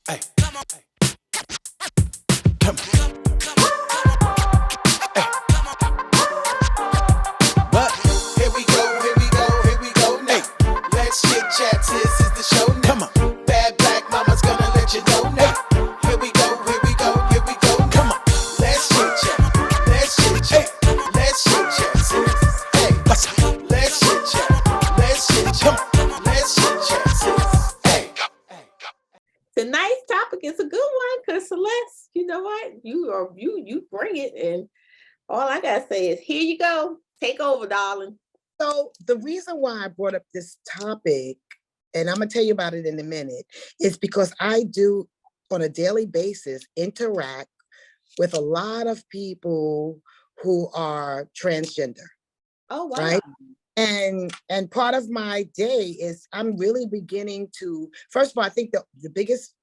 Hey, come on. Come on. Hey. What? Here we go, here we go, here we go now. Hey. Let's chit chat, this is the show now. Come on. Bad black mama's gonna let you know now. Hey. Here we go, here we go, here we go now. Come on. Let's chit chat, let's chit chat, hey. Let's chit chat, sis. Hey, what's up? Let's chit chat, let's chit chat, let's chit chat, sis. Hey. Tonight's topic is a good one because Celeste, you know what? You bring it, and all I gotta say is here you go. Take over, darling. So the reason why I brought up this topic, and I'm gonna tell you about it in a minute, is because I do on a daily basis interact with a lot of people who are transgender. Oh wow. Right. And part of my day is I'm really beginning to, first of all, I think the biggest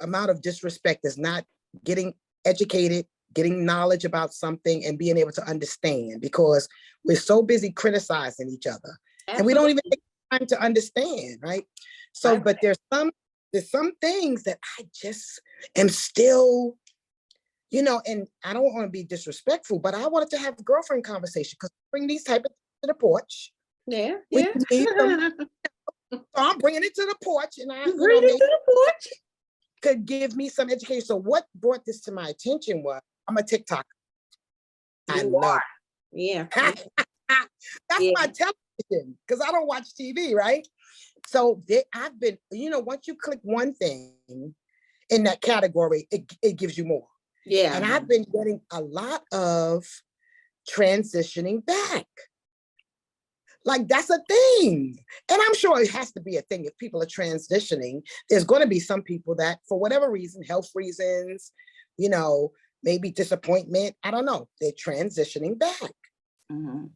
amount of disrespect is not getting educated, getting knowledge about something and being able to understand, because we're so busy criticizing each other. Absolutely. And we don't even take time to understand, right? So, but there's some things that I just am still, you know, and I don't want to be disrespectful, but I wanted to have a girlfriend conversation because bring these type of to the porch. Yeah. So I'm bringing it to the porch, and I bring it to the porch. Could give me some education. So what brought this to my attention was I'm a TikToker. I love. Yeah. That's my television, because I don't watch TV, right? So I've been, you know, once you click one thing in that category, it gives you more. Yeah. And I've been getting a lot of transitioning back. Like that's a thing. And I'm sure it has to be a thing. If people are transitioning, there's going to be some people that for whatever reason, health reasons, you know, maybe disappointment, I don't know, they're transitioning back. Mm-hmm.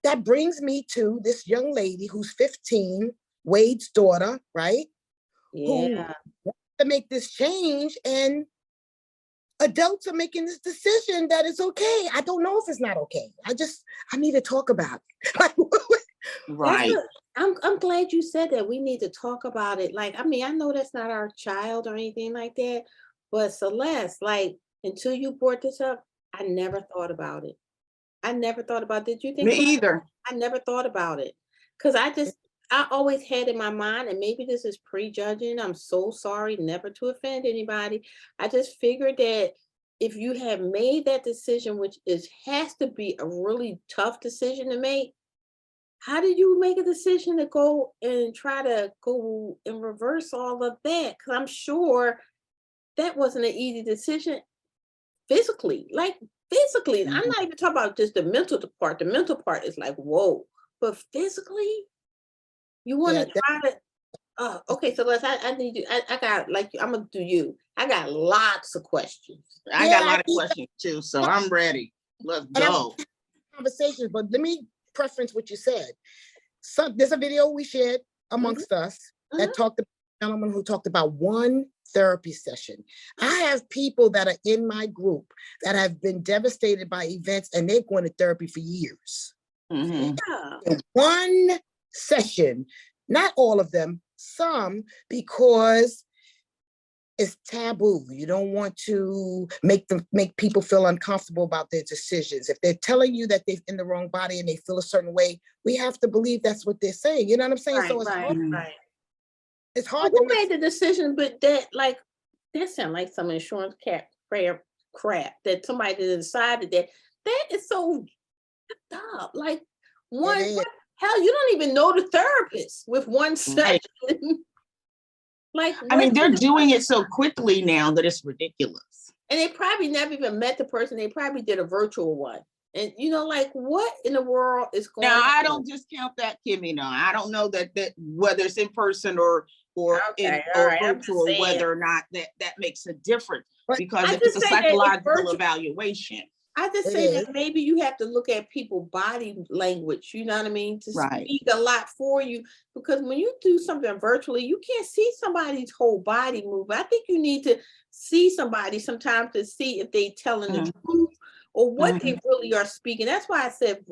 That brings me to this young lady who's 15, Wade's daughter, right? Yeah. Who wants to make this change, and adults are making this decision that it's okay. I don't know if it's not okay. I need to talk about it. Right. I'm glad you said that. We need to talk about it. Like, I mean, I know that's not our child or anything like that, but Celeste, like, until you brought this up, I never thought about it. Did you think? Me either. I never thought about it. Because I always had in my mind, and maybe this is prejudging, I'm so sorry, never to offend anybody. I just figured that if you have made that decision, which has to be a really tough decision to make, how did you make a decision to go and try to go and reverse all of that? Because I'm sure that wasn't an easy decision physically. Mm-hmm. I'm not even talking about just the mental part. The mental part is like, whoa. But physically, you want to try to, okay, so I need you, I got, like, I'm going to do you. I got lots of questions. I got a lot of questions too, so I'm ready. Let's go. Conversations, but let me preference what you said. So there's a video we shared amongst us that talked about a gentleman who talked about one therapy session. I have people that are in my group that have been devastated by events, and they're going to therapy for years. Mm-hmm. Yeah. One session, not all of them, some, because it's taboo. You don't want to make people feel uncomfortable about their decisions. If they're telling you that they're in the wrong body and they feel a certain way, we have to believe that's what they're saying. You know what I'm saying? Right, so it's hard. Right. It's hard. Who made the decision? But that sounds like some insurance crap that somebody decided that is so up. Like hell, you don't even know the therapist with one session. Like, I mean, they're doing it so quickly now that it's ridiculous. And they probably never even met the person. They probably did a virtual one. And you know, like, what in the world is going on? Now, I don't discount that, Kimmy. No, I don't know that whether it's in person or virtual, whether or not that makes a difference, because it's a psychological evaluation. I just say that maybe you have to look at people's body language, you know what I mean, to speak a lot for you. Because when you do something virtually, you can't see somebody's whole body move. I think you need to see somebody sometimes to see if they're telling the truth or what they really are speaking. That's why I said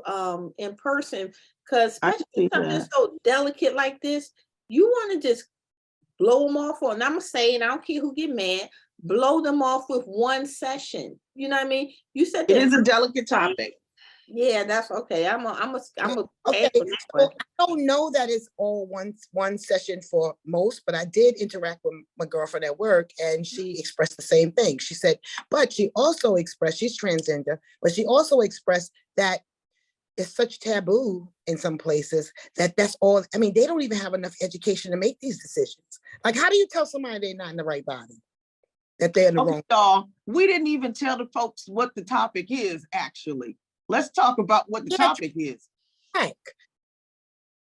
in person, because especially something so delicate like this, you want to just blow them off on, I'm saying, I don't care who get mad, blow them off with one session. You know what I mean? You said It that is a delicate topic. Yeah, that's okay. I'm a Okay, pass on this so one. I don't know that it's all one session for most, but I did interact with my girlfriend at work, and she expressed the same thing. She said, but she also expressed, she's transgender, but she also expressed that it's such taboo in some places that that's all. I mean, they don't even have enough education to make these decisions. Like, how do you tell somebody they're not in the right body? That they're in the wrong. Y'all, we didn't even tell the folks what the topic is, actually. Let's talk about what the topic is. Back.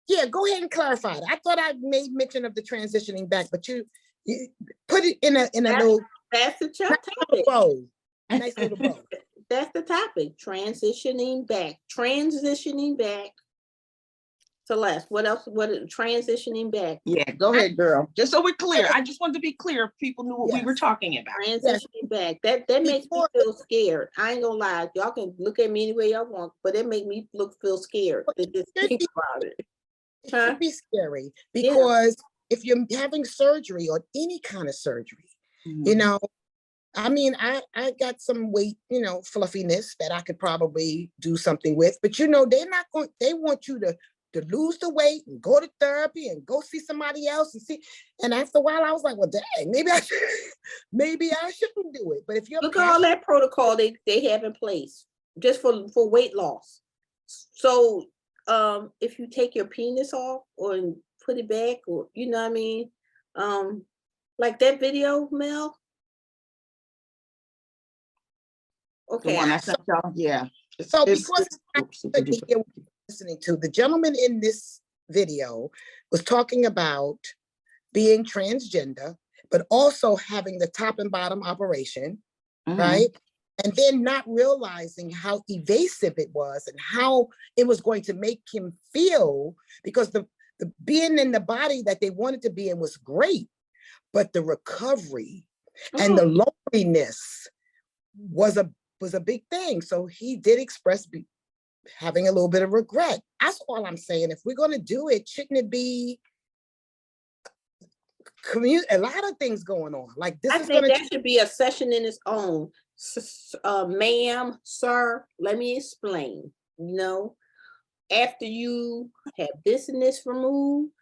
Yeah, go ahead and clarify it. I thought I made mention of the transitioning back, but you put it in a little. That's the topic. Bow. Nice little bow. That's the topic. Transitioning back. Transitioning back. Celeste, what else? What transitioning back? Yeah, go ahead, girl. Just so we're clear. I just wanted to be clear if people knew what we were talking about. Transitioning back. That makes me feel scared. I ain't gonna lie. Y'all can look at me any way y'all want, but it make me feel scared to just think about it. It should be scary because if you're having surgery or any kind of surgery, you know, I mean, I got some weight, you know, fluffiness that I could probably do something with, but you know, they're not going, they want you to lose the weight and go to therapy and go see somebody else and see. And after a while, I was like, well, dang, maybe I shouldn't do it. But if you're look at all that protocol they have in place just for weight loss. So if you take your penis off or put it back, or you know what I mean, like that video, Mel. Okay, the one I sent y'all, yeah. So because listening to the gentleman in this video was talking about being transgender, but also having the top and bottom operation, right? And then not realizing how evasive it was and how it was going to make him feel, because the being in the body that they wanted to be in was great, but the recovery and the loneliness was a big thing. So he did express having a little bit of regret. That's all I'm saying. If we're going to do it, shouldn't it be a lot of things going on? Like this, I think that should be a session in its own. Ma'am, sir, let me explain. You know, after you have this and this removed,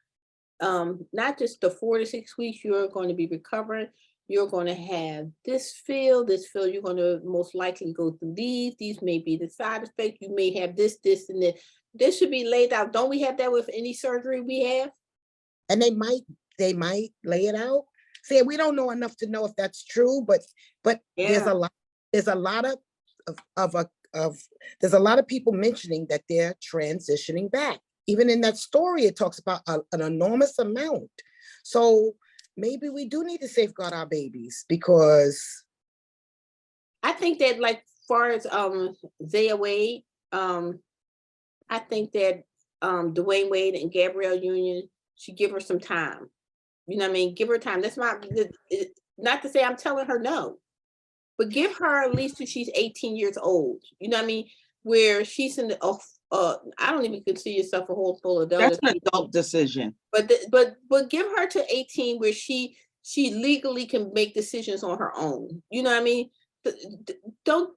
not just the 4 to 6 weeks you're going to be recovering, you're going to have this field, you're going to most likely go through these may be the side effect, you may have this, and this. This should be laid out. Don't we have that with any surgery we have? And they might lay it out. See, we don't know enough to know if that's true, but there's a lot of people mentioning that they're transitioning back. Even in that story, it talks about an enormous amount. So maybe we do need to safeguard our babies, because I think that, like, far as Zaya Wade, I think that Dwayne Wade and Gabrielle Union should give her some time. You know what I mean? Give her time. That's not to say I'm telling her no, but give her at least till she's 18 years old. You know what I mean? Where she's in the I don't even consider yourself a whole full adult. That's an adult decision. But give her to 18 where she legally can make decisions on her own. You know what I mean? Don't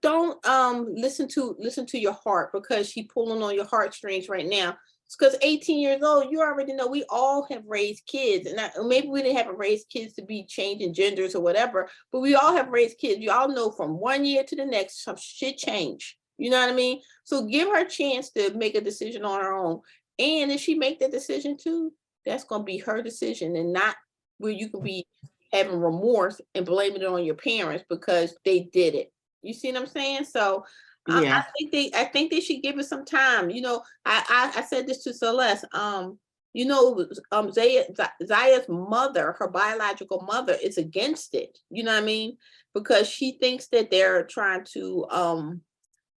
listen to your heart, because she's pulling on your heartstrings right now. It's because 18 years old, you already know we all have raised kids, and maybe we didn't have raised kids to be changing genders or whatever, but we all have raised kids. You all know from one year to the next, some shit change. You know what I mean? So give her a chance to make a decision on her own. And if she make that decision too, that's going to be her decision, and not where you could be having remorse and blaming it on your parents because they did it. You see what I'm saying? So yeah. I think they should give it some time. You know, I said this to Celeste. You know, Zaya's mother, her biological mother, is against it. You know what I mean? Because she thinks that they're trying to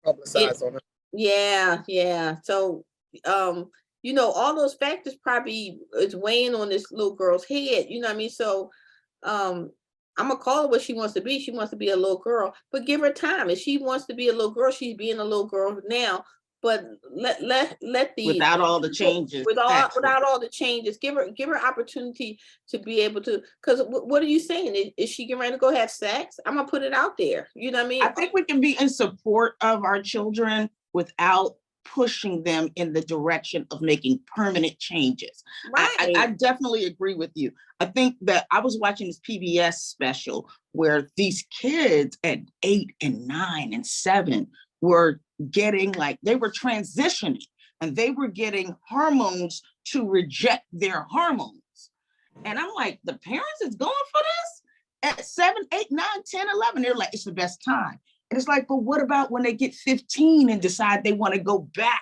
publicize on her. Yeah. So you know, all those factors probably is weighing on this little girl's head. You know what I mean? So I'm gonna call her what she wants to be. She wants to be a little girl, but give her time. If she wants to be a little girl, she's being a little girl now. but let the without all the changes. Without all the changes, give her opportunity to be able to. Because what are you saying? Is she getting ready to go have sex? I'm gonna put it out there. You know what I mean? I think we can be in support of our children without pushing them in the direction of making permanent changes. Right. I definitely agree with you. I think that I was watching this PBS special where these kids at 8 and 9 and 7 were getting like, they were transitioning and they were getting hormones to reject their hormones. And I'm like, the parents is going for this at 7, 8, 9, 10, 11. They're like, it's the best time. And it's like, but what about when they get 15 and decide they want to go back,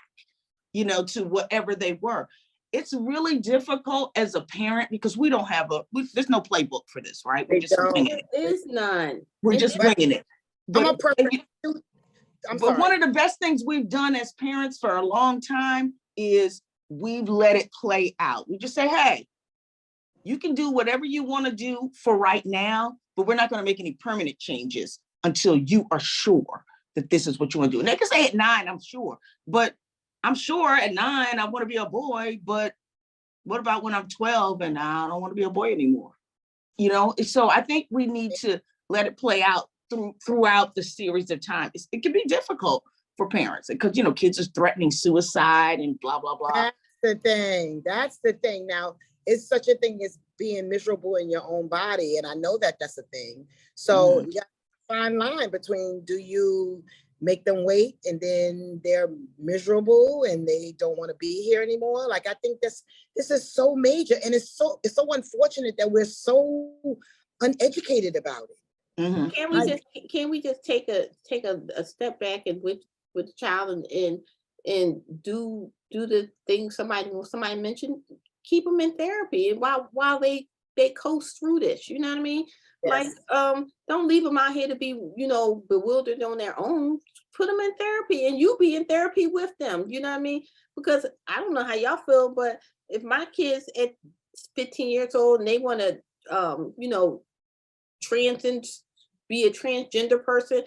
you know, to whatever they were? It's really difficult as a parent because we don't have there's no playbook for this, right? We're just winging it. There is none. We're just winging it. But one of the best things we've done as parents for a long time is we've let it play out. We just say, hey, you can do whatever you want to do for right now, but we're not going to make any permanent changes until you are sure that this is what you want to do. And they can say at 9, I'm sure, but I'm sure at 9, I want to be a boy, but what about when I'm 12 and I don't want to be a boy anymore? You know, so I think we need to let it play out throughout the series of time. It can be difficult for parents because, you know, kids are threatening suicide and blah, blah, blah. That's the thing. That's the thing. Now, it's such a thing as being miserable in your own body. And I know that that's a thing. So you got a fine line between, do you make them wait and then they're miserable and they don't want to be here anymore? Like, I think this is so major, and it's so unfortunate that we're so uneducated about it. Mm-hmm. Can we just take a step back and with the child and do the things somebody mentioned? Keep them in therapy while they coast through this. You know what I mean? Yes. Like, don't leave them out here to be, you know, bewildered on their own. Put them in therapy, and you be in therapy with them. You know what I mean? Because I don't know how y'all feel, but if my kids at 15 years old and they want to, you know, be a transgender person,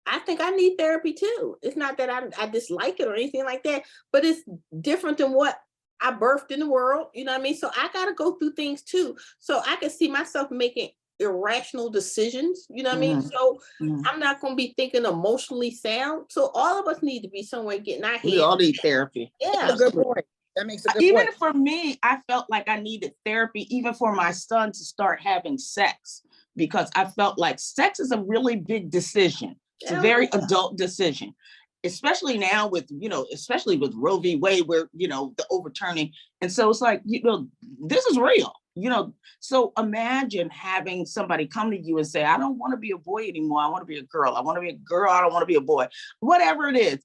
I think I need therapy too. It's not that I dislike it or anything like that, but it's different than what I birthed in the world. You know what I mean? So I got to go through things too. So I can see myself making irrational decisions. You know what I mean? So I'm not going to be thinking emotionally sound. So all of us need to be somewhere getting our heads. We all need therapy. Yeah. That's a good point. That makes a good even point. For me, I felt like I needed therapy even for my son to start having sex, because I felt like sex is a really big decision. It's a very adult decision, especially now with, you know, especially with Roe v. Wade, where, you know, the overturning. And so it's like, you know, this is real, you know. So imagine having somebody come to you and say, I don't want to be a boy anymore. I want to be a girl. I want to be a girl. I don't want to be a boy, whatever it is.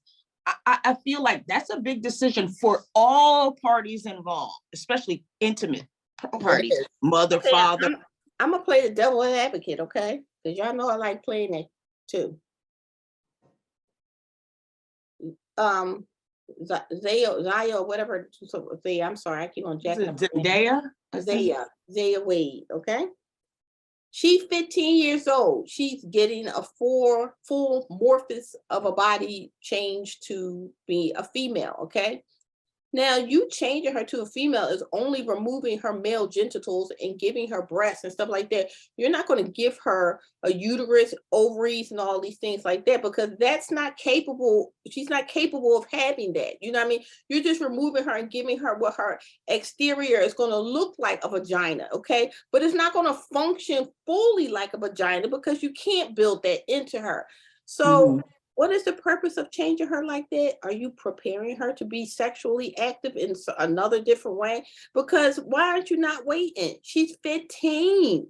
I feel like that's a big decision for all parties involved, especially intimate parties, mother, father. I'm going to play the devil advocate, okay? Because y'all know I like playing it too. Zaya, whatever. I'm sorry, I keep on jacking up. Zaya Wade, okay? She's 15 years old. She's getting a full morphosis of a body change to be a female, okay? Now, you changing her to a female is only removing her male genitals and giving her breasts and stuff like that. You're not going to give her a uterus, ovaries, and all these things like that, because that's not capable. She's not capable of having that. You know what I mean? You're just removing her and giving her what her exterior is going to look like a vagina, okay? But it's not going to function fully like a vagina because you can't build that into her. So what is the purpose of changing her like that? Are you preparing her to be sexually active in another different way? Because why aren't you not waiting? She's 15.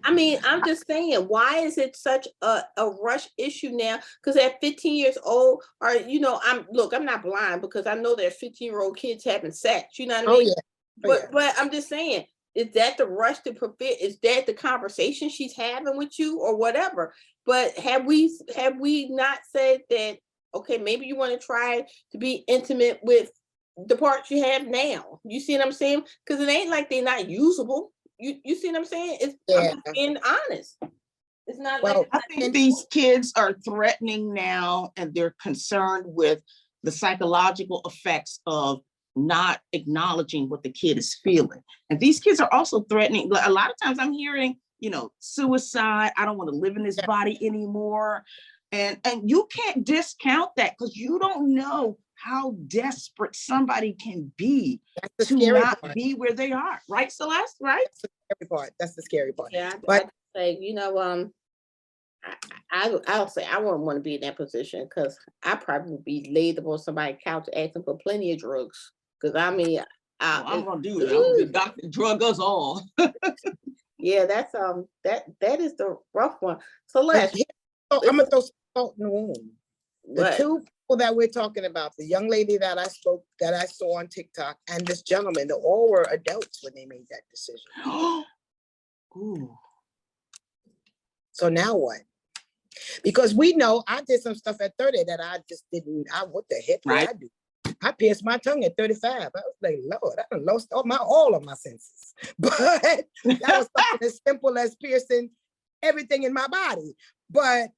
I mean, I'm just saying, why is it such a rush issue now? Because at 15 years old, or, you know, I'm not blind, because I know there's 15-year-old kids having sex, you know what I mean? But I'm just saying, is that the rush to prepare? Is that the conversation she's having with you or whatever? But have we not said that, okay, maybe you want to try to be intimate with the parts you have now? You see what I'm saying? Because it ain't like they're not usable. You see what I'm saying? I'm being honest. It's not Well, like I think these kids are threatening now, and they're concerned with the psychological effects of not acknowledging what the kid is feeling. And these kids are also threatening. A lot of times I'm hearing, suicide. I don't want to live in this body anymore. And you can't discount that, because you don't know how desperate somebody can be to not be where they are. Right, Celeste? Right? That's the scary part. That's the scary part. Yeah, but I'll say I wouldn't want to be in that position, because I probably would be laid up on somebody's couch asking for plenty of drugs. Because I mean, I'm gonna do it. I'm gonna be doctor, drug us all. Yeah, that's that is the rough one. So let's. I'm gonna throw salt in the wound. The two people that we're talking about, the young lady that I saw on TikTok, and this gentleman, they all were adults when they made that decision. Ooh. So now what? Because we know I did some stuff at 30 that I just didn't. What the heck did I do? I pierced my tongue at 35. I was like, Lord, I done lost all of my senses. But that was something as simple as piercing everything in my body. But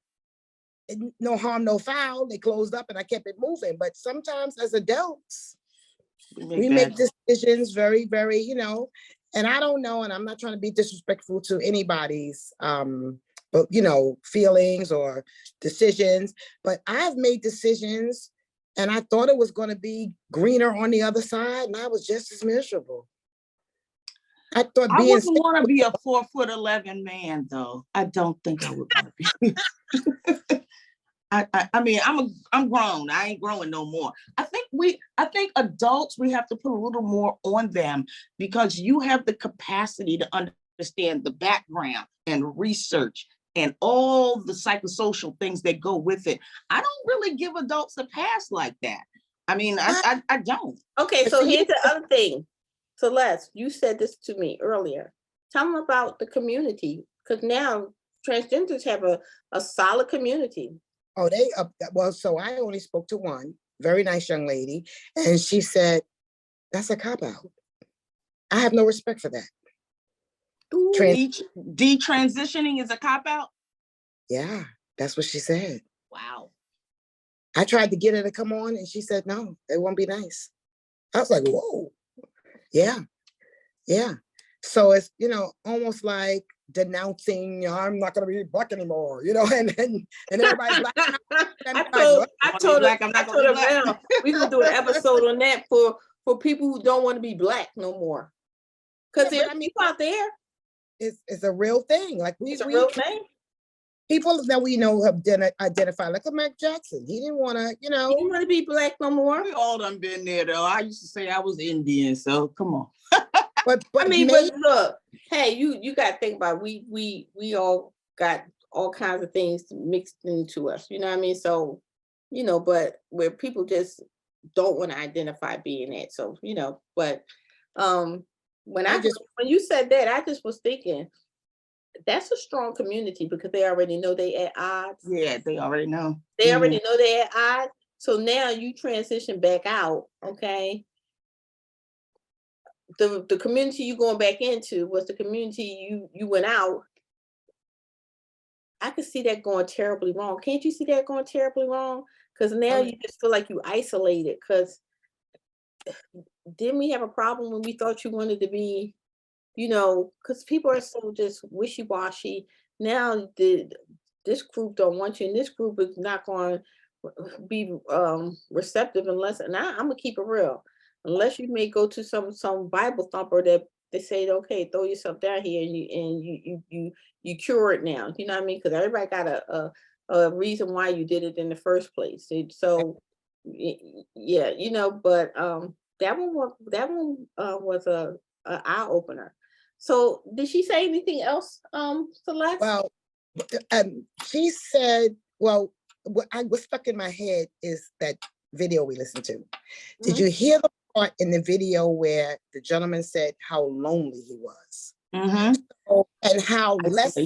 no harm, no foul. They closed up and I kept it moving. But sometimes as adults, we make decisions very, very, and I don't know, and I'm not trying to be disrespectful to anybody's but feelings or decisions, but I've made decisions and I thought it was going to be greener on the other side, and I was just as miserable. I thought I wouldn't want to be a 4'11" man, though. I don't think I would want to be. I mean, I'm grown. I ain't growing no more. I think adults, we have to put a little more on them, because you have the capacity to understand the background and research and all the psychosocial things that go with it. I don't really give adults a pass like that. I mean, I don't. Okay, so here's the other thing. Celeste, you said this to me earlier. Tell them about the community, because now transgenders have a solid community. Oh, so I only spoke to one very nice young lady, and she said, that's a cop-out. I have no respect for that. Detransitioning is a cop-out? Yeah, that's what she said. Wow. I tried to get her to come on, and she said, no, it won't be nice. I was like, whoa. Yeah. So it's, almost like denouncing, I'm not going to be black anymore, and everybody's like, I told her, we're going to do an episode on that for people who don't want to be black no more. Because there's people out there. It's a real thing. Like it's a real thing. People that we know have identified, like a Mac Jackson. He didn't want to, He didn't want to be black no more. We all done been there, though. I used to say I was Indian, so come on. But look, hey, you got to think about it. We all got all kinds of things mixed into us. You know what I mean? So, but where people just don't want to identify being that. So, but when you said that, I just was thinking, that's a strong community, because they already know they at odds. Yeah, they already know. They already know they at odds. So now you transition back out, okay? The community you going back into was the community you went out. I could see that going terribly wrong. Can't you see that going terribly wrong? Because now you just feel like you isolated. Because didn't we have a problem when we thought you wanted to be, because people are so just wishy-washy. Now this group don't want you, and this group is not going to be receptive unless, and I'm going to keep it real, unless you may go to some Bible thumper that they say, okay, throw yourself down here and you cure it now. You know what I mean? Because everybody got a reason why you did it in the first place. So yeah, but that one was a eye opener. So did she say anything else, Celeste? Well, she said, well, what stuck in my head is that video we listened to. Mm-hmm. Did you hear the part in the video where the gentleman said how lonely he was? Mm-hmm. And how less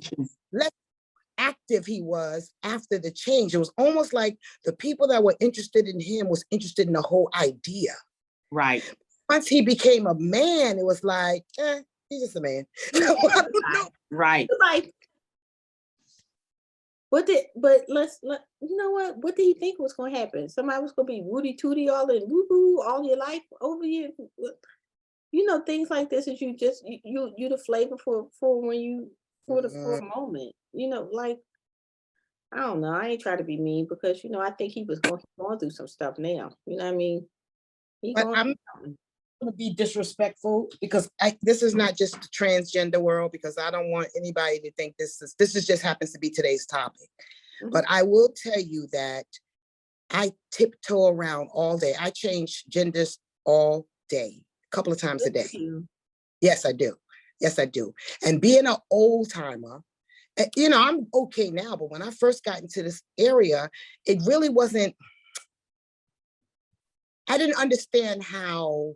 active he was after the change? It was almost like the people that were interested in him was interested in the whole idea. Right. Once he became a man, it was like, he's just a man. Right. Like, But you know what did he think was going to happen? Somebody was going to be Woody Tooty all in woo-hoo all your life over you. You know, things like this is you the flavor for when you for a moment. You know, like I don't know. I ain't try to be mean because I think he was going through some stuff now. You know what I mean? But I'm going to be disrespectful because this is not just the transgender world, because I don't want anybody to think this is just happens to be today's topic. But I will tell you that I tiptoe around all day. I change genders all day, a couple of times a day. Yes, I do. Yes, I do. And being an old timer, I'm okay now, but when I first got into this area, it really wasn't, I didn't understand how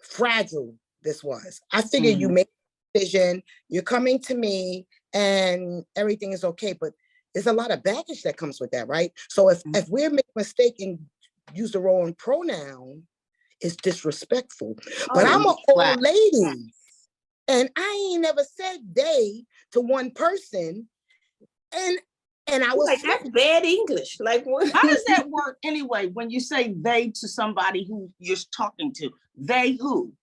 fragile this was. I figured you make a decision, you're coming to me and everything is okay, but there's a lot of baggage that comes with that, right? So if we're making a mistake and use the wrong pronoun, it's disrespectful. But I'm an old lady and I ain't never said they to one person. And I was like, that's bad English. Like, what? How does that work anyway? When you say they to somebody who you're talking to, they who?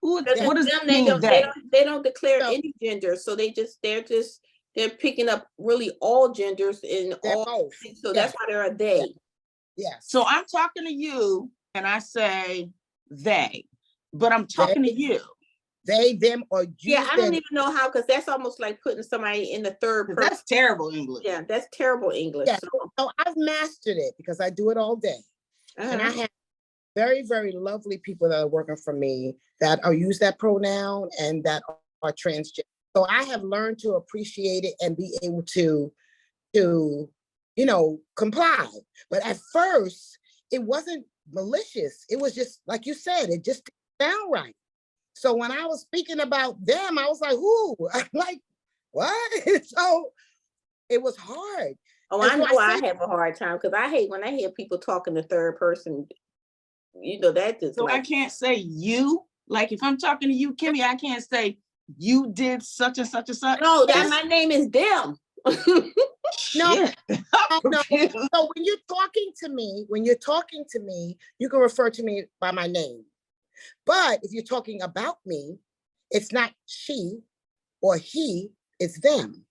What does it mean? They don't declare any gender, so they're picking up really all genders in all. So that's why they're a they. Yes. So I'm talking to you, and I say they, but I'm talking to you. They, them, or you. Yeah, I don't even know how, because that's almost like putting somebody in the third person. That's terrible English. Yeah, that's terrible English. Yeah, so I've mastered it because I do it all day. And I have very, very lovely people that are working for me that use that pronoun and that are transgender. So I have learned to appreciate it and be able to comply. But at first, it wasn't malicious. It was just, like you said, it just didn't sound right. So when I was speaking about them, I was like, "Ooh," I'm like, what? So it was hard. Oh, I know I have a hard time because I hate when I hear people talking to third person. That just so I can't say you. Like if I'm talking to you, Kimmy, I can't say you did such and such and such. No, my name is them. No. So when you're talking to me, you can refer to me by my name. But if you're talking about me, it's not she or he, it's them.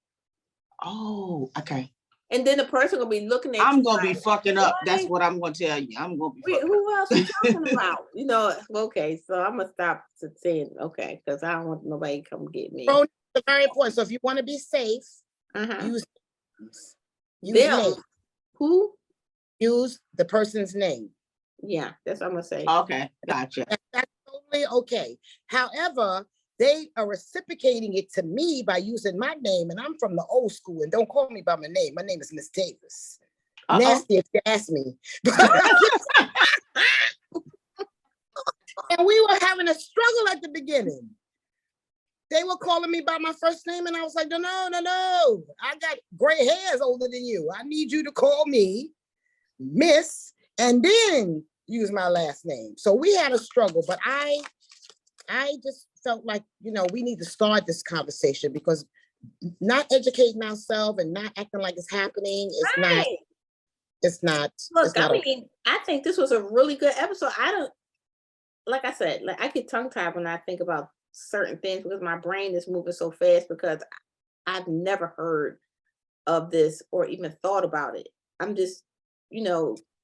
Oh, okay. And then the person gonna be looking at you. I'm gonna be fucking up. That's what I'm gonna tell you. I'm gonna be fucking who else are you talking about? Okay, so I'm gonna stop saying okay, because I don't want nobody to come get me. Pronouns are very important. So if you want to be safe, use them. Who? Use the person's name. Yeah, that's what I'm gonna say. Okay, gotcha. That's totally okay. However, they are reciprocating it to me by using my name, and I'm from the old school, and don't call me by my name. My name is Miss Davis. Nasty if you ask me. And we were having a struggle at the beginning. They were calling me by my first name, and I was like, no. I got gray hairs older than you. I need you to call me Miss, and then use my last name. So we had a struggle, but I just felt like, we need to start this conversation, because not educating ourselves and not acting like it's happening is not. Look, I think this was a really good episode. Like I said, I get tongue-tied when I think about certain things because my brain is moving so fast, because I've never heard of this or even thought about it. I'm just,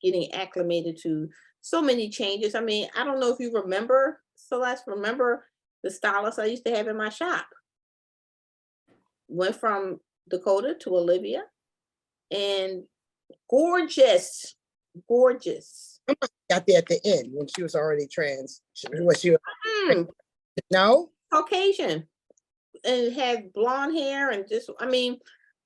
getting acclimated to so many changes. I mean, I don't know if you remember, Celeste, the stylist I used to have in my shop. Went from Dakota to Olivia, and gorgeous. Got there at the end when she was already trans. No? Caucasian, and had blonde hair, and just,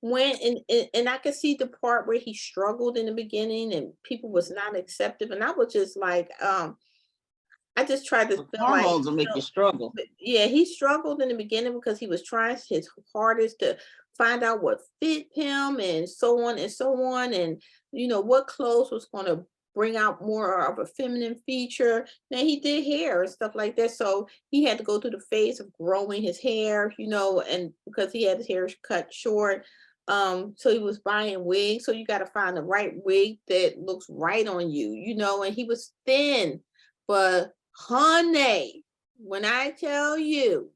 went and I could see the part where he struggled in the beginning and people was not accepting, and I was just like, I just tried to feel hormones will make you struggle. Yeah, he struggled in the beginning because he was trying his hardest to find out what fit him and so on and so on, and what clothes was going to bring out more of a feminine feature. Now he did hair and stuff like that, so he had to go through the phase of growing his hair, and because he had his hair cut short. So he was buying wigs. So you got to find the right wig that looks right on you, you know, and he was thin. But honey, when I tell you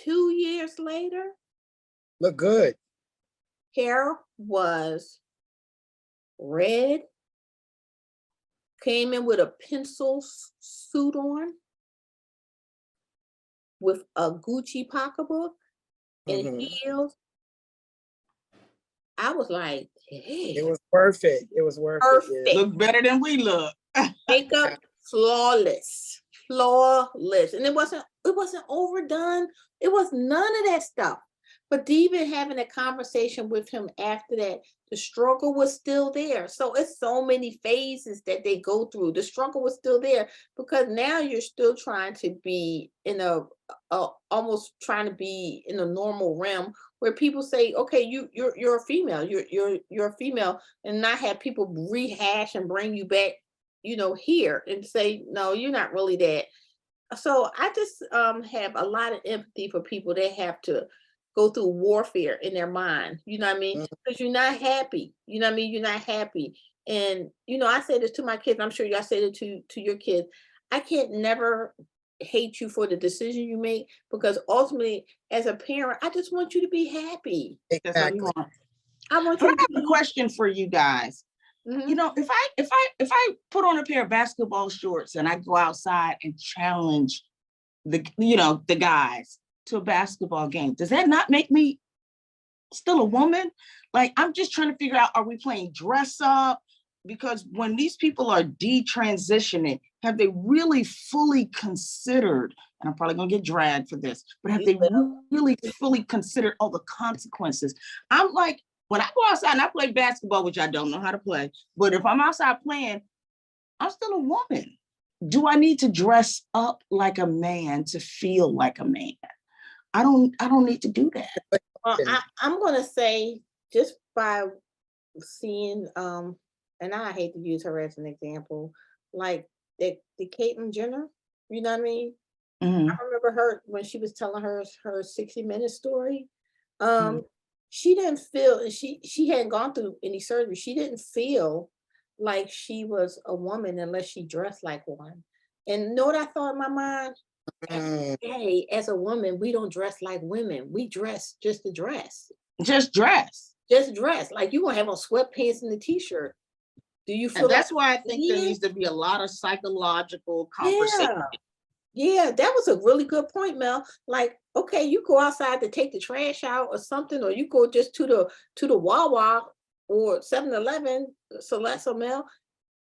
2 years later, look good. hair was red, came in with a pencil suit on with a Gucci pocketbook and heels. I was like, hey. It was worth it. It was worth Perfect. it. Look better than we look. Makeup flawless. Flawless. And it wasn't overdone. It was none of that stuff. But even having a conversation with him after that, the struggle was still there. So it's so many phases that they go through. The struggle was still there because now you're still trying to be in almost trying to be in a normal realm where people say, okay, you're a female, you're a female, and not have people rehash and bring you back, you know, here and say, no, you're not really that. So I just have a lot of empathy for people that have to go through warfare in their mind, you know what I mean? Because you're not happy, you know what I mean? You're not happy. And, you know, I say this to my kids, I'm sure y'all say it to your kids. I can't never hate you for the decision you make because ultimately, as a parent, I just want you to be happy. That's what you want. I want But you I have a question for you guys. You know, if I put on a pair of basketball shorts and I go outside and challenge the guys to a basketball game, does that not make me still a woman? Like, I'm just trying to figure out, are we playing dress up? Because when these people are detransitioning, have they really fully considered, and I'm probably gonna get dragged for this, but have they really fully considered all the consequences? I'm like, when I go outside and I play basketball, which I don't know how to play, but if I'm outside playing, I'm still a woman. Do I need to dress up like a man to feel like a man? I don't need to do that. Well, I'm gonna say just by seeing and I hate to use her as an example, like the Caitlyn Jenner, you know what I mean? I remember her when she was telling her 60-minute story. She didn't feel she hadn't gone through any surgery. She didn't feel like she was a woman unless she dressed like one. And you know what I thought in my mind? Hey, as a woman, we don't dress like women. We dress just to dress. Just dress. Just dress. Like you gonna have on sweatpants and a t-shirt. Do you feel and that's like why I think there needs to be a lot of psychological conversation. Yeah, that was a really good point, Mel. Like, okay, you go outside to take the trash out or something, or you go just to the Wawa or 7-Eleven, Celeste or Mel.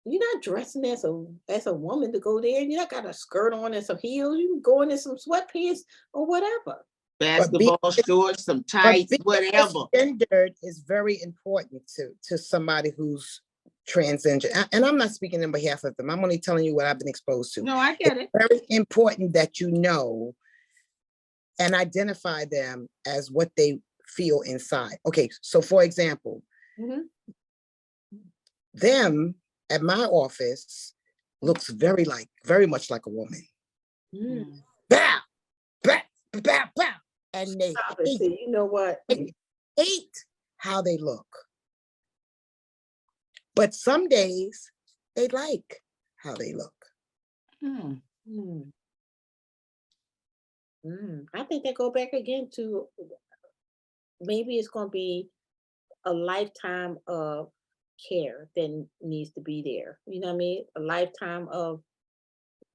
You're not dressing as a woman to go there. You're not got a skirt on and some heels. You can go in some sweatpants or whatever. Basketball shorts, some tights, whatever. Gendered is very important to somebody who's transgender. And I'm not speaking on behalf of them. I'm only telling you what I've been exposed to. No, I get it. It's very important that you know and identify them as what they feel inside. Okay, so for example, them at my office looks very much like a woman. Bow, bow, bow, bow. And they hate, you know what? Hate how they look. But some days they like how they look. I think they go back again to maybe it's going to be a lifetime of care that needs to be there. You know what I mean? A lifetime of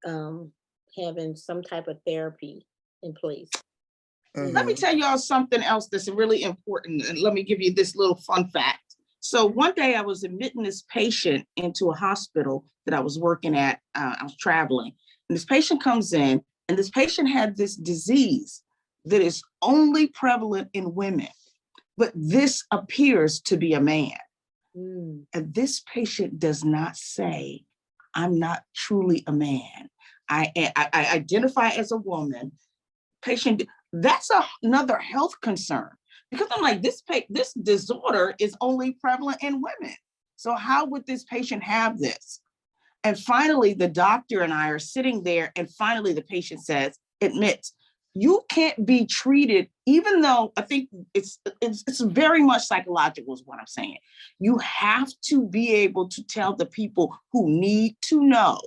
having some type of therapy in place. Let me tell y'all something else that's really important. And let me give you this little fun fact. So one day I was admitting this patient into a hospital that I was working at. I was traveling. And this patient comes in, and this patient had this disease that is only prevalent in women. But this appears to be a man. And this patient does not say, I'm not truly a man. I identify as a woman. Patient, that's another health concern. Because I'm like, this disorder is only prevalent in women. So how would this patient have this? And finally, the doctor and I are sitting there, and finally the patient admits, you can't be treated, even though I think it's very much psychological is what I'm saying. You have to be able to tell the people who need to know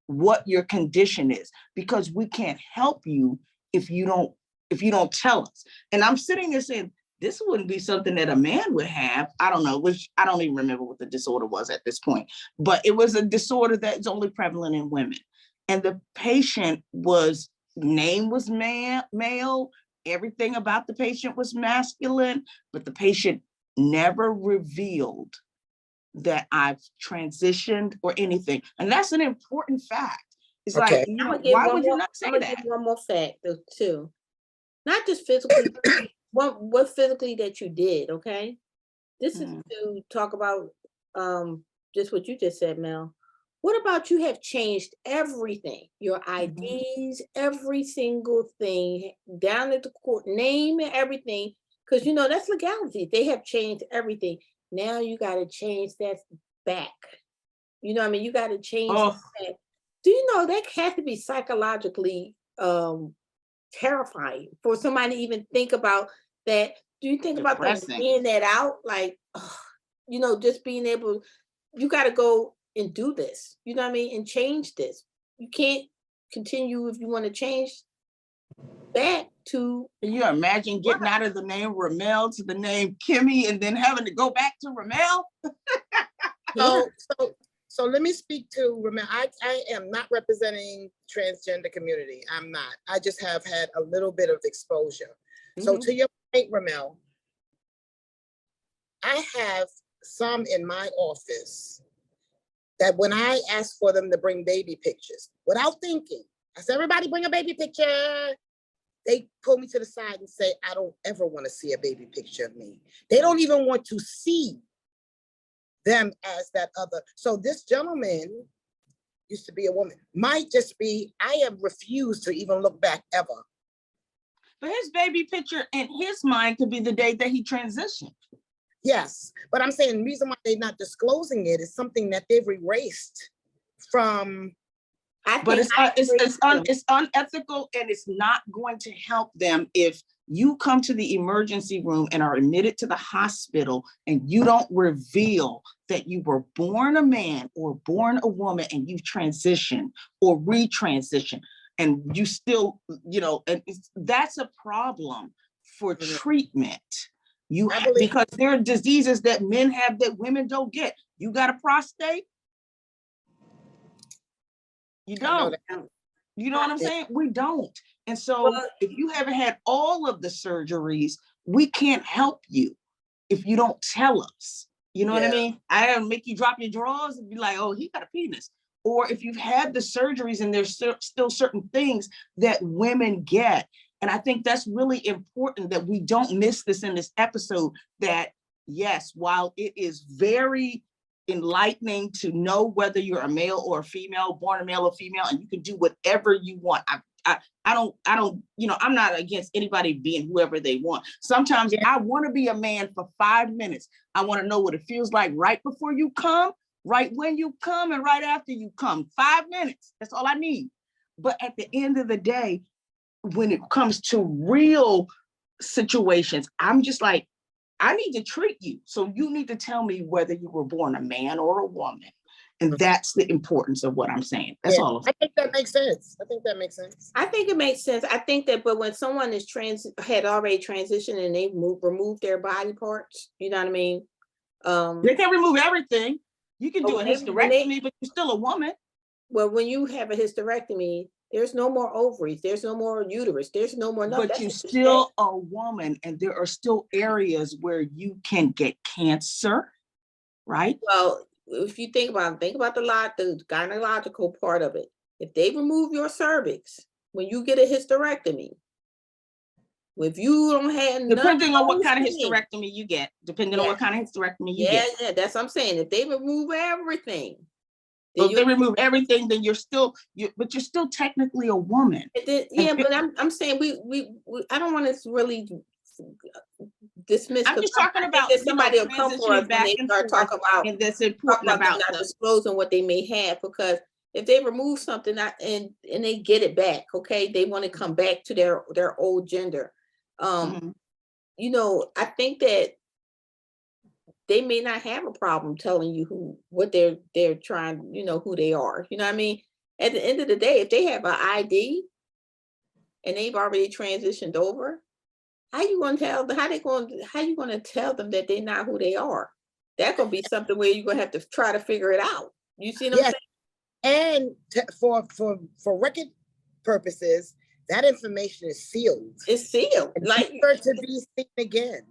what your condition is, because we can't help you if you don't tell us. And I'm sitting here saying, this wouldn't be something that a man would have. I don't know, which I don't even remember what the disorder was at this point, but it was a disorder that's only prevalent in women. And the patient name was male, everything about the patient was masculine, but the patient never revealed that I've transitioned or anything. And that's an important fact. It's like, why would you not say that? Give one more fact too. Not just physically, what physically that you did, okay? This is to talk about just what you just said, Mel. What about you have changed everything? Your IDs, every single thing, down at the court, name and everything, because that's legality. They have changed everything. Now you got to change that back. You know what I mean? You got to change that. Do you know that has to be psychologically terrifying for somebody to even think about that? Do you think about them being that out? Like, just being able, you got to go and do this. You know what I mean? And change this. You can't continue if you want to change back to. Can you imagine getting out of the name Ramel to the name Kimmy and then having to go back to Ramel? So let me speak to Ramel. I am not representing transgender community. I'm not. I just have had a little bit of exposure. So to your point, Ramel, I have some in my office that when I ask for them to bring baby pictures, without thinking, I said, everybody bring a baby picture. They pull me to the side and say, I don't ever want to see a baby picture of me. They don't even want to see them as that other. So this gentleman used to be a woman, might just be, I have refused to even look back ever. But his baby picture in his mind could be the day that he transitioned. Yes, but I'm saying the reason why they're not disclosing it is something that they've erased from. But it's unethical, and it's not going to help them if you come to the emergency room and are admitted to the hospital and you don't reveal that you were born a man or born a woman and you've transitioned or retransitioned, and you still, and that's a problem for treatment. Because there are diseases that men have that women don't get. You got a prostate? You don't. You know what I'm saying? We don't. And so if you haven't had all of the surgeries, we can't help you if you don't tell us. You know what I mean? I don't make you drop your drawers and be like, oh, he got a penis. Or if you've had the surgeries and there's still certain things that women get. And I think that's really important that we don't miss this in this episode, that yes, while it is very enlightening to know whether you're a male or a female, born a male or female, and you can do whatever you want. I don't, I'm not against anybody being whoever they want. Sometimes I want to be a man for 5 minutes. I want to know what it feels like right before you come, right when you come, and right after you come. 5 minutes. That's all I need. But at the end of the day, when it comes to real situations, I'm just like, I need to treat you. So you need to tell me whether you were born a man or a woman. And that's the importance of what I'm saying. That's all. I think that makes sense. I think it makes sense. I think that, but when someone is had already transitioned and they removed their body parts, you know what I mean? They can remove everything. You can do a hysterectomy, but you're still a woman. Well, when you have a hysterectomy, there's no more ovaries. There's no more uterus. There's no more. But you're still a woman, and there are still areas where you can get cancer, right? Well, if you think about the gynecological part of it, if they remove your cervix when you get a hysterectomy, if you don't have depending on what kind of hysterectomy you get, yeah, that's what I'm saying. If they remove everything. So if they remove everything, then you're still technically a woman. But I'm saying we I don't want to really dismiss. I'm just talking about somebody will come for us when they start talking about, and that's important about not disclosing what they may have, because if they remove something and they get it back, okay, they want to come back to their old gender. You know, I think that they may not have a problem telling you what they're trying, you know, who they are. You know what I mean? At the end of the day, if they have an ID and they've already transitioned over, how you going to tell them, how you going to tell them that they're not who they are? That's going to be something where you're going to have to try to figure it out. You see what I'm saying? And for record purposes, that information is sealed. It's sealed. Like never to be seen again.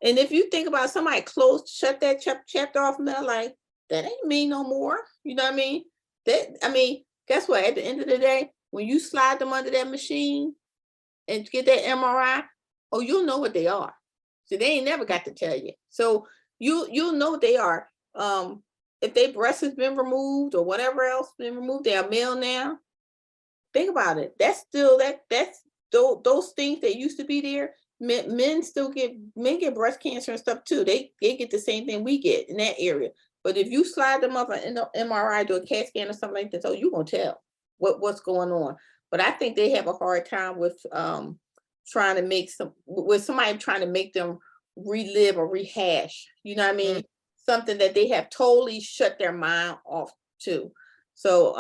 And if you think about somebody shut that chapter off, and they're like, that ain't me no more. You know what I mean? Guess what? At the end of the day, when you slide them under that machine and get that MRI, oh, you'll know what they are. So they ain't never got to tell you. So you'll know what they are. If their breast has been removed or whatever else been removed, they are male now. Think about it. That's still that's those things that used to be there. Men get breast cancer and stuff too. They get the same thing we get in that area. But if you slide them up in the MRI, do a CAT scan or something like that, so you're gonna tell what's going on. But I think they have a hard time with trying to make somebody trying to make them relive or rehash. You know what I mean? Something that they have totally shut their mind off to. So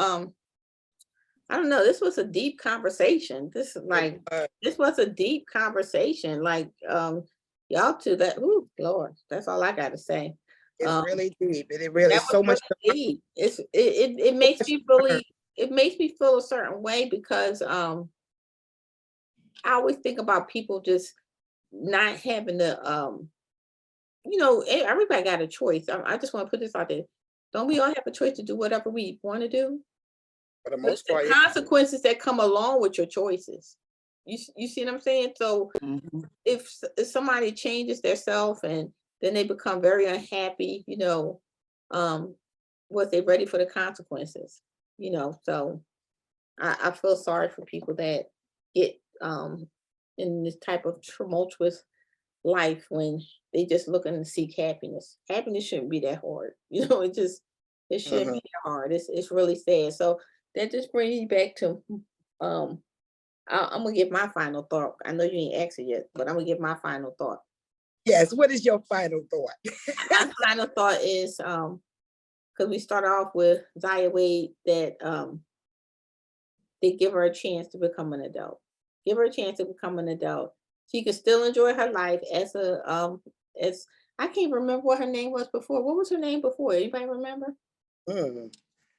I don't know. This was a deep conversation. This was a deep conversation. Like y'all to that. Ooh, Lord, that's all I got to say. It's really deep, and it really is so much deep. It makes me feel a certain way because I always think about people just not having the you know, everybody got a choice. I just want to put this out there. Don't we all have a choice to do whatever we want to do? For the most part, consequences that come along with your choices. You see what I'm saying? So if somebody changes their self and then they become very unhappy, you know, was they ready for the consequences? You know, so I feel sorry for people that get in this type of tumultuous life when they just looking to seek happiness. Happiness shouldn't be that hard. You know, it shouldn't be that hard. It's really sad. So that just brings me back to I'm gonna give my final thought. I know you ain't asked it yet, but I'm gonna give my final thought. Yes, what is your final thought? My final thought is because we started off with Zaya Wade, that they give her a chance to become an adult. Give her a chance to become an adult. She can still enjoy her life as I can't remember what her name was before. What was her name before? Anybody remember?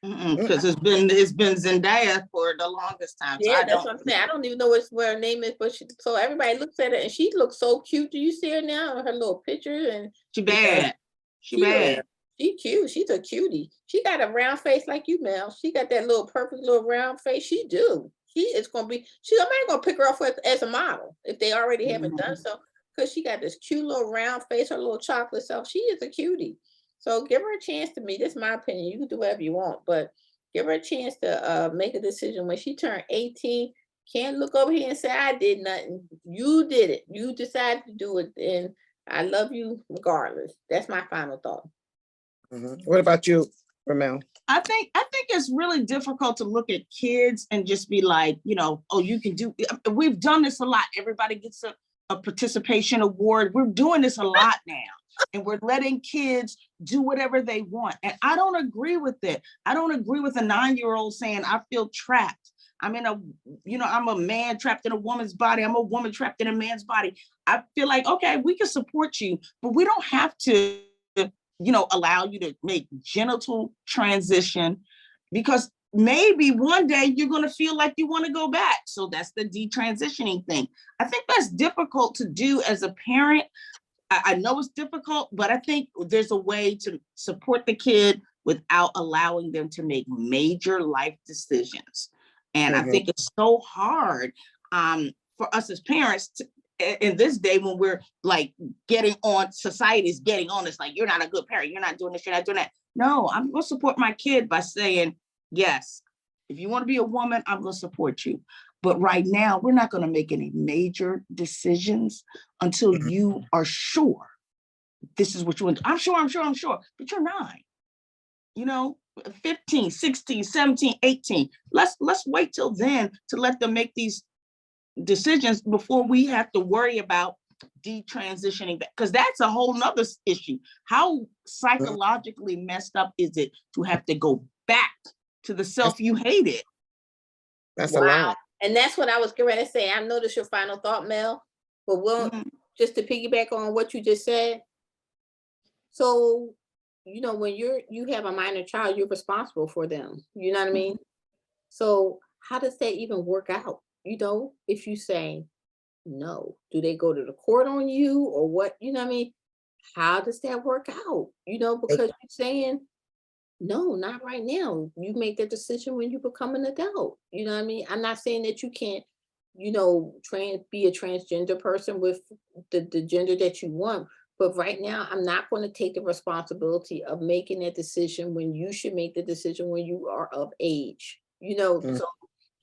Because it's been Zendaya for the longest time. Yeah, that's what I'm saying. I don't even know what her name is, but so everybody looks at her and she looks so cute. Do you see her now? Her little picture and she bad. She bad. She cute. She's a cutie. She got a round face like you, Mel. She got that little perfect little round face. She do. She is gonna be. Somebody gonna pick her up as a model if they already haven't done so. Because she got this cute little round face, her little chocolate self. She is a cutie. So give her a chance to me. This is my opinion. You can do whatever you want, but give her a chance to make a decision. When she turned 18, can't look over here and say, I did nothing. You did it. You decided to do it. And I love you regardless. That's my final thought. What about you, Ramel? I think it's really difficult to look at kids and just be like, you know, oh, you can do. We've done this a lot. Everybody gets a participation award. We're doing this a lot now. And we're letting kids do whatever they want. And I don't agree with it. I don't agree with a 9-year-old saying, I feel trapped. I'm a man trapped in a woman's body. I'm a woman trapped in a man's body. I feel like, okay, we can support you, but we don't have to, allow you to make genital transition, because maybe one day you're going to feel like you want to go back. So that's the detransitioning thing. I think that's difficult to do as a parent. I know it's difficult, but I think there's a way to support the kid without allowing them to make major life decisions. And I think it's so hard for us as parents in this day when we're like society's getting on us, like, you're not a good parent, you're not doing this, you're not doing that. No, I'm going to support my kid by saying, yes, if you want to be a woman, I'm going to support you. But right now, we're not going to make any major decisions until you are sure this is what you want. I'm sure, but you're 9. you know, 15, 16, 17, 18. Let's wait till then to let them make these decisions before we have to worry about detransitioning, because that's a whole nother issue. How psychologically messed up is it to have to go back to the self you hated? That's a lot. And that's what I was getting ready to say. I noticed your final thought, Mel, but just to piggyback on what you just said. So, you know, when you have a minor child, you're responsible for them. You know what I mean? So how does that even work out? You know, if you say no, do they go to the court on you or what? You know what I mean? How does that work out? You know, because you're saying, no, not right now. You make that decision when you become an adult. You know what I mean? I'm not saying that you can't, you know, be a transgender person with the gender that you want. But right now, I'm not going to take the responsibility of making that decision when you should make the decision when you are of age. You know, so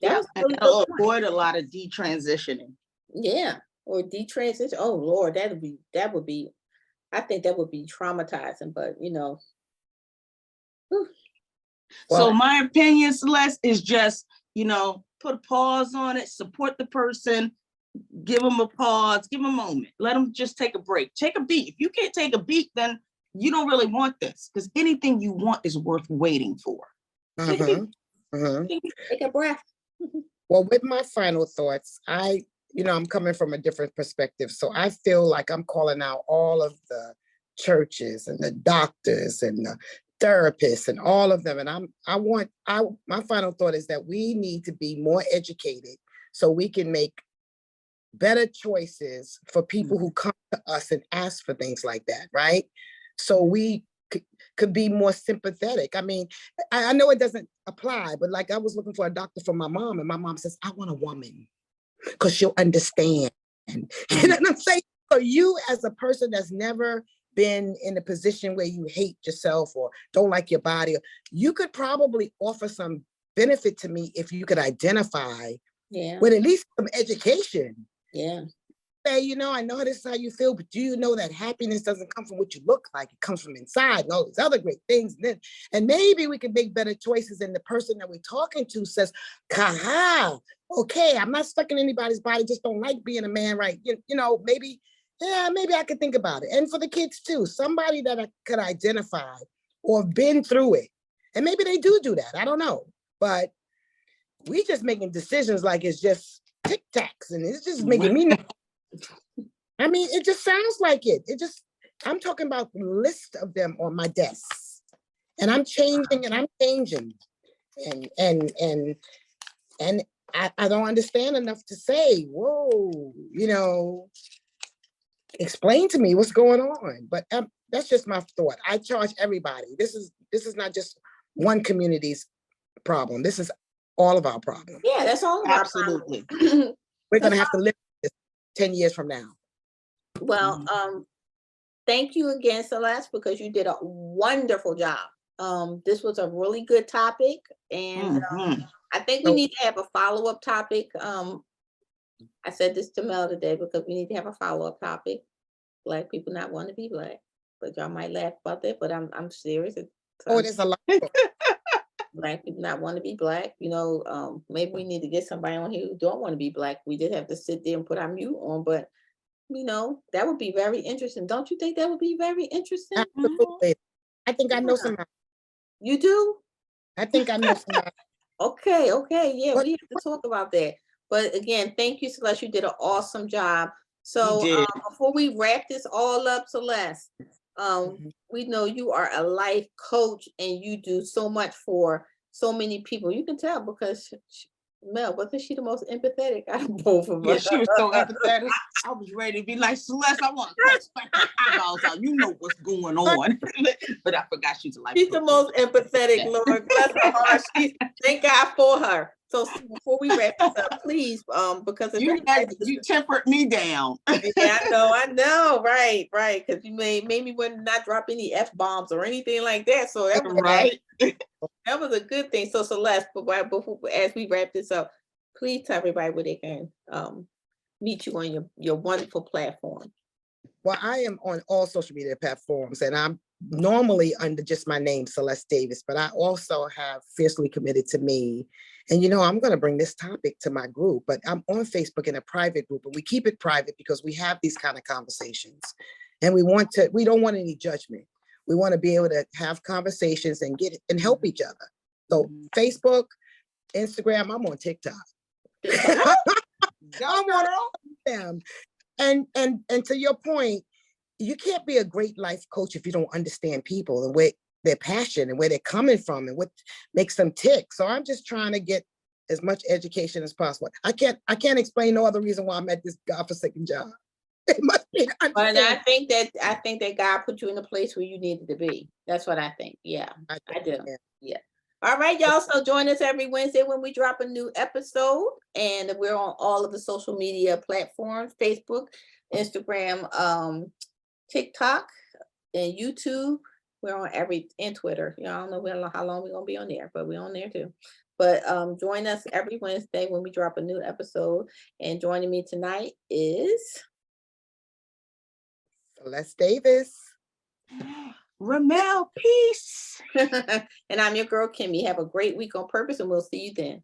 that was really and avoid a lot of detransitioning. Yeah, or detransition. Oh Lord, that would be. I think that would be traumatizing. But you know. Whew. So my opinion, Celeste, is just, you know, put a pause on it, support the person, give them a pause, give them a moment, let them just take a break, take a beat. If you can't take a beat, then you don't really want this, because anything you want is worth waiting for. Take a breath. Well, with my final thoughts, I'm coming from a different perspective. So I feel like I'm calling out all of the churches and the doctors and the therapists and all of them. And my final thought is that we need to be more educated so we can make better choices for people who come to us and ask for things like that, right? So we could be more sympathetic. I mean, I know it doesn't apply, but like I was looking for a doctor for my mom, and my mom says, I want a woman because she'll understand. You know what I'm saying? So you, as a person that's never been in a position where you hate yourself or don't like your body, you could probably offer some benefit to me if you could identify with at least some education. Say, you know, I know this is how you feel, but do you know that happiness doesn't come from what you look like? It comes from inside and all these other great things. And maybe we can make better choices, and the person that we're talking to says, "Kaha, okay, I'm not stuck in anybody's body, just don't like being a man, right?" You know, maybe I could think about it. And for the kids too, somebody that I could identify or have been through it. And maybe they do that, I don't know. But we just making decisions like it's just tic-tacs, and it's just making me I mean, it just sounds like it. I'm talking about the list of them on my desk. And I'm changing and I'm changing. And I don't understand enough to say, whoa, you know, explain to me what's going on. But that's just my thought. I charge everybody. This is not just one community's problem. This is all of our problems. Yeah, that's all of absolutely. We're gonna have to live with this 10 years from now. Well, thank you again, Celeste, because you did a wonderful job. This was a really good topic, and I think we need to have a follow-up topic. I said this to Mel today because we need to have a follow-up topic. Black people not want to be black, but y'all might laugh about that, but I'm serious. There's a lot. Black people not want to be black. You know, maybe we need to get somebody on here who don't want to be black. We just have to sit there and put our mute on, but you know, that would be very interesting. Don't you think that would be very interesting? Absolutely. I think I know somebody. You do? I think I know somebody. Okay. Yeah, we have to talk about that. But again, thank you, Celeste. You did an awesome job. So before we wrap this all up, Celeste, we know you are a life coach and you do so much for so many people. You can tell because Mel, wasn't she the most empathetic out of both of us? Yeah, she was so empathetic. I was ready to be like, Celeste, I want to spank her eyeballs out. You know what's going on. But I forgot she's a life She's coach. the most empathetic, Lord. Bless her heart. Thank God for her. So before we wrap this up, please, because you tempered me down. Yeah, I know, right, because you made me not drop any F-bombs or anything like that. So that was right. That was a good thing. So Celeste, before as we wrap this up, please tell everybody where they can meet you on your wonderful platform. Well, I am on all social media platforms, and I'm normally under just my name, Celeste Davis, but I also have Fiercely Committed to Me. And I'm going to bring this topic to my group, but I'm on Facebook in a private group, and we keep it private because we have these kind of conversations, and we don't want any judgment. We want to be able to have conversations and help each other. So Facebook, Instagram, I'm on TikTok. I'm on them. And to your point, you can't be a great life coach if you don't understand people and where their passion and where they're coming from and what makes them tick. So I'm just trying to get as much education as possible. I can't explain no other reason why I'm at this godforsaken job. It must be. But I think that God put you in a place where you needed to be. That's what I think. Yeah, I do. Yeah. All right, y'all. So join us every Wednesday when we drop a new episode, and we're on all of the social media platforms: Facebook, Instagram, TikTok, and YouTube. We're on and Twitter. I don't know how long we're gonna be on there, but we're on there too. But join us every Wednesday when we drop a new episode. And joining me tonight is Celeste Davis. Ramel, peace. And I'm your girl, Kimmy. Have a great week on purpose, and we'll see you then.